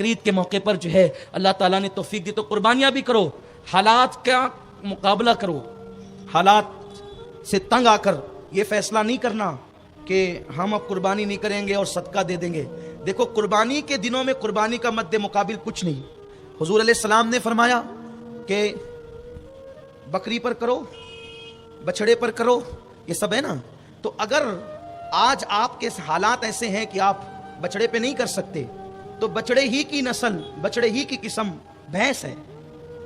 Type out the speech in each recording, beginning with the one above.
بقرعید کے موقع پر جو ہے اللہ تعالیٰ نے توفیق دی تو قربانیاں بھی کرو، حالات کا مقابلہ کرو، حالات سے تنگ آ کر یہ فیصلہ نہیں کرنا کہ ہم اب قربانی نہیں کریں گے اور صدقہ دے دیں گے۔ دیکھو قربانی کے دنوں میں قربانی کا مد مقابل کچھ نہیں۔ حضور علیہ السلام نے فرمایا کہ بکری پر کرو، بچڑے پر کرو، یہ سب ہے نا۔ تو اگر آج آپ کے حالات ایسے ہیں کہ آپ بچڑے پہ نہیں کر سکتے تو بچڑے ہی کی نسل، بچڑے ہی کی قسم بھینس ہے،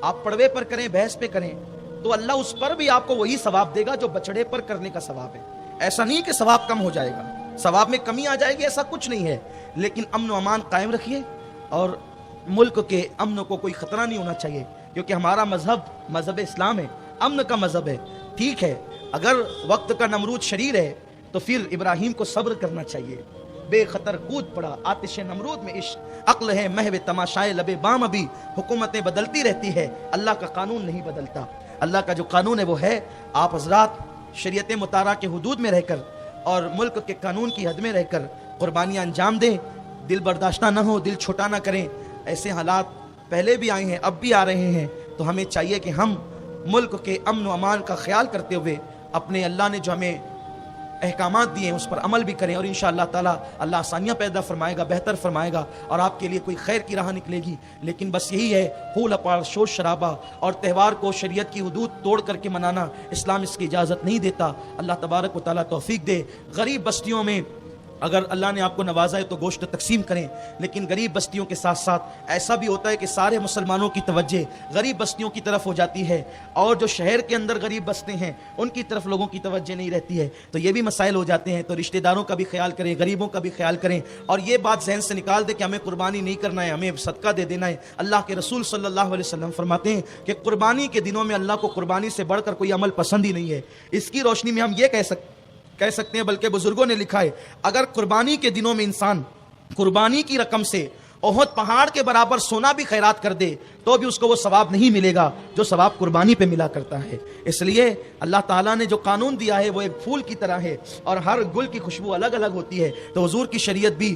آپ پڑوے پر کریں، بھینس پہ کریں تو اللہ اس پر بھی آپ کو وہی ثواب دے گا جو بچڑے پر کرنے کا ثواب ہے۔ ایسا نہیں کہ ثواب کم ہو جائے گا، ثواب میں کمی آ جائے گی، ایسا کچھ نہیں ہے۔ لیکن امن و امان قائم رکھیے اور ملک کے امن کو کوئی خطرہ نہیں ہونا چاہیے، کیونکہ ہمارا مذہب اسلام ہے، امن کا مذہب ہے۔ ٹھیک ہے، اگر وقت کا نمرود شریر ہے تو پھر ابراہیم کو صبر کرنا چاہیے، بے خطر کود پڑا آتش نمرود میں عشق، عقل ہے محو تماشائے لبے بام، ابھی حکومتیں بدلتی رہتی ہے، اللہ کا قانون نہیں بدلتا۔ اللہ کا جو قانون ہے وہ ہے، آپ حضرات شریعت مطالعہ کے حدود میں رہ کر اور ملک کے قانون کی حد میں رہ کر قربانیاں انجام دیں، دل برداشتہ نہ ہو، دل چھوٹا نہ کریں۔ ایسے حالات پہلے بھی آئے ہیں، اب بھی آ رہے ہیں، تو ہمیں چاہیے کہ ہم ملک کے امن و امان کا خیال کرتے ہوئے اپنے اللہ نے جو ہمیں احکامات دیے ہیں اس پر عمل بھی کریں، اور انشاءاللہ تعالی اللہ آسانیاں پیدا فرمائے گا، بہتر فرمائے گا اور آپ کے لیے کوئی خیر کی راہ نکلے گی۔ لیکن بس یہی ہے، پھول اپار شور شرابہ اور تہوار کو شریعت کی حدود توڑ کر کے منانا اسلام اس کی اجازت نہیں دیتا۔ اللہ تبارک و تعالی توفیق دے۔ غریب بستیوں میں اگر اللہ نے آپ کو نوازا ہے تو گوشت تقسیم کریں، لیکن غریب بستیوں کے ساتھ ساتھ ایسا بھی ہوتا ہے کہ سارے مسلمانوں کی توجہ غریب بستیوں کی طرف ہو جاتی ہے، اور جو شہر کے اندر غریب بستے ہیں ان کی طرف لوگوں کی توجہ نہیں رہتی ہے، تو یہ بھی مسائل ہو جاتے ہیں۔ تو رشتہ داروں کا بھی خیال کریں، غریبوں کا بھی خیال کریں، اور یہ بات ذہن سے نکال دے کہ ہمیں قربانی نہیں کرنا ہے، ہمیں صدقہ دے دینا ہے۔ اللہ کے رسول صلی اللہ علیہ وسلم فرماتے ہیں کہ قربانی کے دنوں میں اللہ کو قربانی سے بڑھ کر کوئی عمل پسند ہی نہیں ہے۔ اس کی روشنی میں ہم یہ کہہ سکتے ہیں، بلکہ بزرگوں نے لکھا ہے، اگر قربانی کے دنوں میں انسان قربانی کی رقم سے احد پہاڑ کے برابر سونا بھی خیرات کر دے تو بھی اس کو وہ ثواب نہیں ملے گا جو ثواب قربانی پہ ملا کرتا ہے۔ اس لیے اللہ تعالیٰ نے جو قانون دیا ہے وہ ایک پھول کی طرح ہے، اور ہر گل کی خوشبو الگ الگ ہوتی ہے۔ تو حضور کی شریعت بھی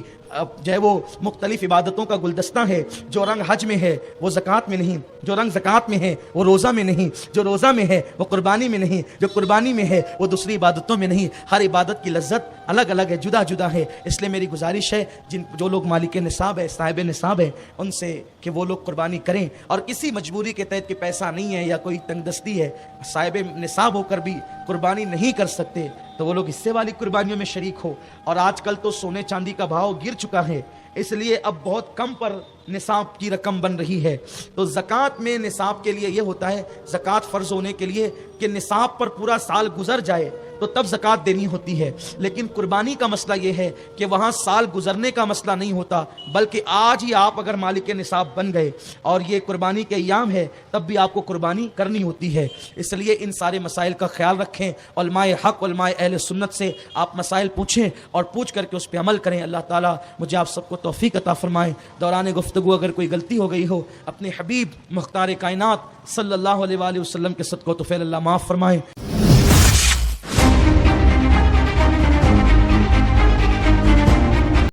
جو ہے وہ مختلف عبادتوں کا گلدستہ ہے۔ جو رنگ حج میں ہے وہ زکوٰۃ میں نہیں، جو رنگ زکوٰۃ میں ہے وہ روزہ میں نہیں، جو روزہ میں ہے وہ قربانی میں نہیں، جو قربانی میں ہے وہ دوسری عبادتوں میں نہیں۔ ہر عبادت کی لذت الگ الگ ہے، جدا جدا ہے۔ اس لیے میری گزارش ہے جو لوگ مالک نصاب ہے، صاحب نصاب ہے، ان سے کہ وہ لوگ قربانی کریں، اور کسی مجبوری کے تحت کہ پیسہ نہیں ہے یا کوئی تنگ دستی ہے، صاحب نصاب ہو کر بھی قربانی نہیں کر سکتے تو وہ لوگ حصے والی قربانیوں میں شریک ہو۔ اور آج کل تو سونے چاندی کا بھاؤ گر چکا ہے، اس لیے اب بہت کم پر نصاب کی رقم بن رہی ہے۔ تو زکوٰۃ میں نصاب کے لیے یہ ہوتا ہے، زکوٰۃ فرض ہونے کے لیے کہ نصاب پر پورا سال گزر جائے تو تب زکوٰۃ دینی ہوتی ہے۔ لیکن قربانی کا مسئلہ یہ ہے کہ وہاں سال گزرنے کا مسئلہ نہیں ہوتا، بلکہ آج ہی آپ اگر مالک نصاب بن گئے اور یہ قربانی کے ایام ہے تب بھی آپ کو قربانی کرنی ہوتی ہے۔ اس لیے ان سارے مسائل کا خیال رکھیں، علماء حق، علماء اہل سنت سے آپ مسائل پوچھیں اور پوچھ کر کے اس پہ عمل کریں۔ اللہ تعالیٰ مجھے آپ سب کو توفیق عطا فرمائے۔ دوران گفتگو اگر کوئی غلطی ہو گئی ہو اپنے حبیب مختار کائنات صلی اللہ علیہ وآلہ وسلم کے صدقہ و طفیل اللہ معاف فرمائے۔